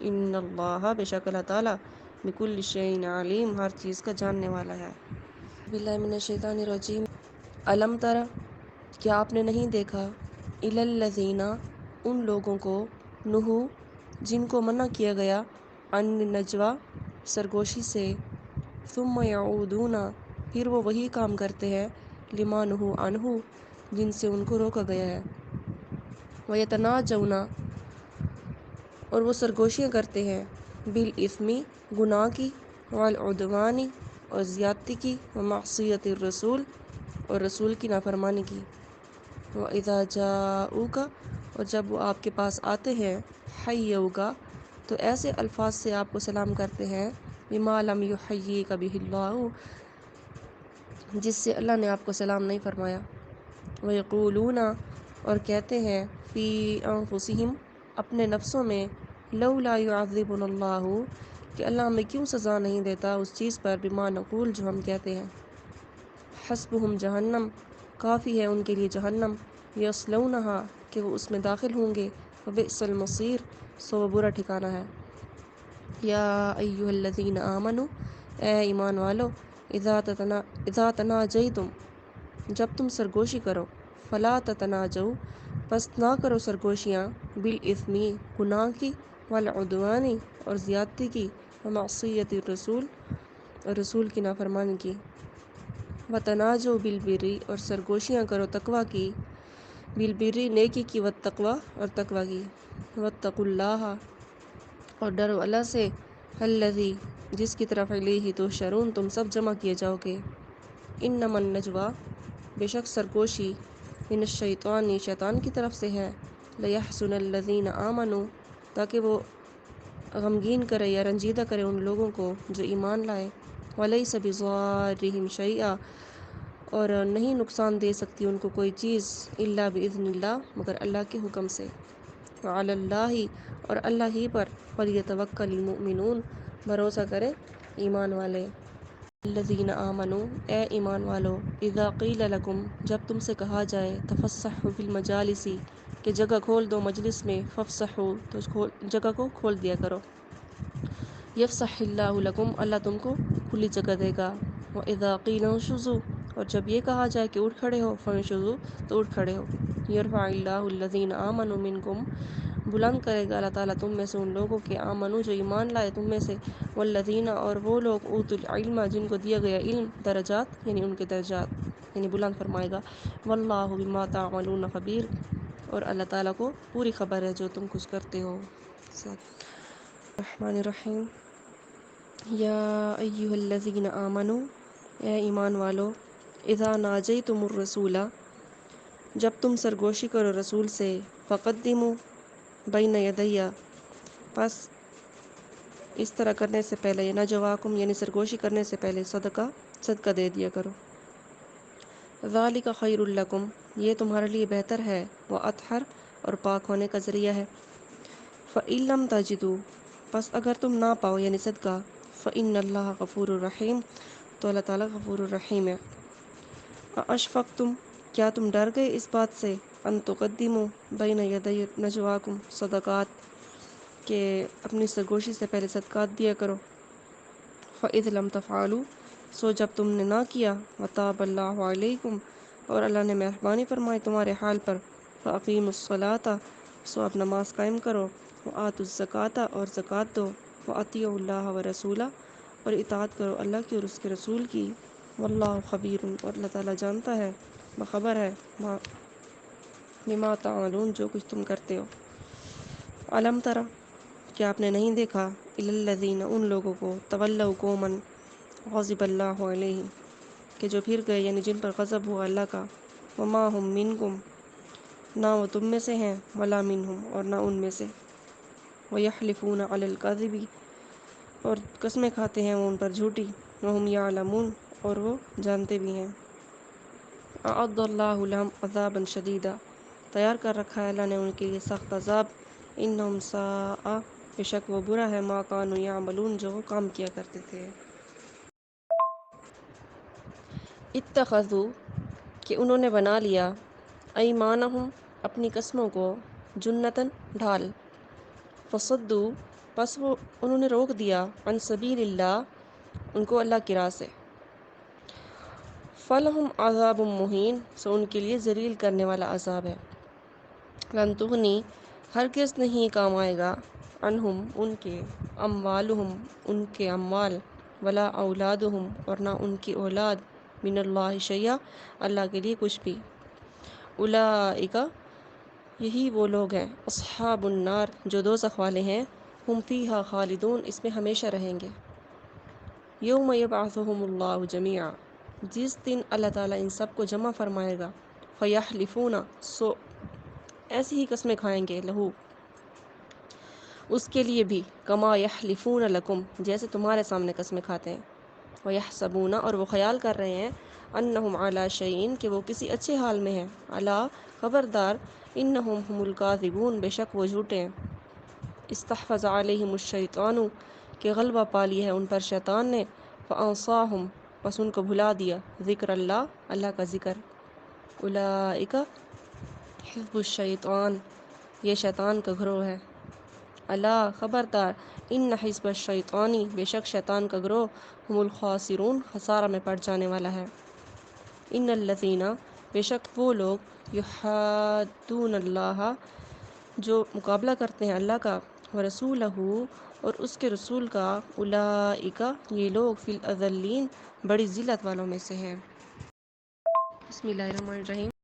ان اللہ بے شک اللہ تعالیٰ بکل شیء علیم ہر چیز کا جاننے والا ہے۔ باللہ من الشیطان الرجیم۔ علم تر کیا آپ نے نہیں دیکھا الی الذین ان لوگوں کو نہو جن کو منع کیا گیا عن النجوی سرگوشی سے ثم یعودون پھر وہ وہی کام کرتے ہیں لما نہوا عنہ جن سے ان کو روکا گیا ہے ویتناجون اور وہ سرگوشیاں کرتے ہیں بالاثم گناہ کی والعدوان اور زیادتی کی ومعصیت الرسول اور رسول کی نافرمانی کی وَإِذَا جَاءُوكَ اور جب وہ آپ کے پاس آتے ہیں حَيَّوْكَ تو ایسے الفاظ سے آپ کو سلام کرتے ہیں بِمَا لَمْ يُحَيِّيكَ بِهِ اللَّهُ جس سے اللہ نے آپ کو سلام نہیں فرمایا وَيَقُولُونَ اور کہتے ہیں فی انفسہم اپنے نفسوں میں لولا يعذبنا اللہ کہ اللہ ہمیں کیوں سزا نہیں دیتا اس چیز پر بما نقول جو ہم کہتے ہیں حسبہم جہنم کافی ہے ان کے لیے جہنم یصلونہا کہ وہ اس میں داخل ہوں گے وبئس المصیر سو وہ برا ٹھکانہ ہے یا ایہا الذین آمنوا اے ایمان والو اذا تناجیتم جب تم سرگوشی کرو فلا تتناجوا پس نہ کرو سرگوشیاں بالاثم گناہ کی والعدوان اور زیادتی کی ومعصیت الرسول اور رسول کی نافرمانی کی وتناجوا بالبر اور سرگوشیاں کرو تقوی کی بالبر نیکی کی والتقوی اور تقوی کی واتقوا اللہ اور ڈرو اللہ سے الذی جس کی طرف الیہ تحشرون تم سب جمع کیے جاؤ گے انما النجوی بے شک سرگوشی من الشیطان شیطان کی طرف سے ہے لیحزن الذین آمنوا تاکہ وہ غمگین کرے یا رنجیدہ کرے ان لوگوں کو جو ایمان لائے ولیس بضارہم شیئا اور نہیں نقصان دے سکتی ان کو کوئی چیز الا باذن اللہ مگر اللہ کے حکم سے وعلی اللہ اور اللہ ہی پر فلیتوکل المؤمنون بھروسہ کرے ایمان والے الذین آمنوا اے ایمان والو اذا قیل لکم جب تم سے کہا جائے تفسحوا فی المجالس کہ جگہ کھول دو مجلس میں فافسحوا تو جگہ کو کھول دیا کرو یفسح اللہ لکم اللہ تم کو کھلی جگہ دے گا واذا قیل انشزوا اور جب یہ کہا جائے کہ اٹھ کھڑے ہو فانشزوا تو اٹھ کھڑے ہو یرفع اللہ الذین آمنوا منکم بلند کرے گا اللہ تعالیٰ تم میں سے ان لوگوں کے آمنو جو ایمان لائے تم میں سے والذین اور وہ لوگ اوتوا العلم جن کو دیا گیا علم درجات یعنی ان کے درجات یعنی بلند فرمائے گا واللہ بما تعملون خبیر اور اللہ تعالیٰ کو پوری خبر ہے جو تم کچھ کرتے ہو الرحمن الرحیم یا ایہا الذین آمنوا اے ایمان والو اذا ناجیتم الرسول جب تم سرگوشی کرو رسول سے فقدموا بین یدی پس اس طرح کرنے سے پہلے نجواکم یعنی سرگوشی کرنے سے پہلے صدقہ دے دیا کرو ذالک خیر لکم یہ تمہارے لیے بہتر ہے واطہر اور پاک ہونے کا ذریعہ ہے فإن لم تجدوا پس اگر تم نہ پاؤ یعنی صدقہ فإن اللہ غفور الرحیم تو اللہ تعالیٰ غفور الرحیم ہے اشفقتم کیا تم ڈر گئے اس بات سے ان تقدموا بین یدی نجواکم صدقات کہ اپنی سرگوشی سے پہلے صدقات دیا کرو فإذ لم تفعلوا سو جب تم نے نہ کیا وتاب اللہ علیکم اور اللہ نے مہربانی فرمائی تمہارے حال پر فاقیموا الصلاۃ سو اب نماز قائم کرو وآتوا الزکوٰۃ اور زکوٰۃ دو واطیعوا اللہ ورسولہ اور اطاعت کرو اللہ کی اور اس کے رسول کی واللہ خبیر اور اللہ تعالیٰ جانتا ہے بخبر ہے بما تعملون جو کچھ تم کرتے ہو علم ترى کیا آپ نے نہیں دیکھا الی الذین ان لوگوں کو تولوا قوما غضب اللہ علیہم کہ جو پھر گئے یعنی جن پر غضب ہوا اللہ کا وما هم منکم نہ وہ تم میں سے ہیں ولا منہم اور نہ ان میں سے ویحلفون علی الکذب اور قسمیں کھاتے ہیں وہ ان پر جھوٹی وہم یعلمون اور وہ جانتے بھی ہیں اعد اللہ لهم عذابا شدیدا تیار کر رکھا ہے اللہ نے ان کے لیے سخت عذاب انہم ساء بے شک وہ برا ہے ما کانوا یعملون جو وہ کام کیا کرتے تھے اتخذوا کہ انہوں نے بنا لیا ایمانہم اپنی قسموں کو جنتاً ڈھال فصدوا بس وہ انہوں نے روک دیا عن سبیل اللہ، ان کو اللہ کی راہ سے، فلہم عذاب مہین، سو ان کے لیے ذلیل کرنے والا عذاب ہے، لن تغنی، ہرگز نہیں کام آئے گا، عنہم، ان کے، اموالہم، ان کے اموال، ولا اولادہم، اور نہ ان کی اولاد، من اللہ شیئا، اللہ کے لیے کچھ بھی، اولئک، یہی وہ لوگ ہیں، اصحاب النار، جو دوزخ والے ہیں، ہم فیہا خالدون، اس میں ہمیشہ رہیں گے، یوم یبعثہم اللہ جمیعا، جس دن اللہ تعالیٰ ان سب کو جمع فرمائے گا، فیحلفون، سو ایسی ہی قسمیں کھائیں گے، لہو، اس کے لیے بھی، کما یحلفون لکم، جیسے تمہارے سامنے قسمیں کھاتے ہیں، ویحسبون، اور وہ خیال کر رہے ہیں، انہم علی شیئن، کہ وہ کسی اچھے حال میں ہیں، الا، خبردار، انہم هم الکاذبون، بے شک وہ جھوٹے ہیں، استحوذ علیہم الشیطان، کہ غلبہ پا لیا ہے ان پر شیطان نے، فانساہم، بس ان کو بھلا دیا، ذکر اللہ، اللہ کا ذکر، اولئک حزب الشیطان، یہ شیطان کا گروہ ہے، الا، خبردار، ان حزب الشیطانی، بے شک شیطان کا گروہ، هم الخاسرون، خسارہ میں پڑ جانے والا ہے، ان الذین، بے شک وہ لوگ، یحادون اللہ، جو مقابلہ کرتے ہیں اللہ کا، ورسولہ، اور اس کے رسول کا، اولئک، یہ لوگ، فی الاذلین، بڑی ذلت والوں میں سے ہیں۔ بسم اللہ الرحمن الرحیم۔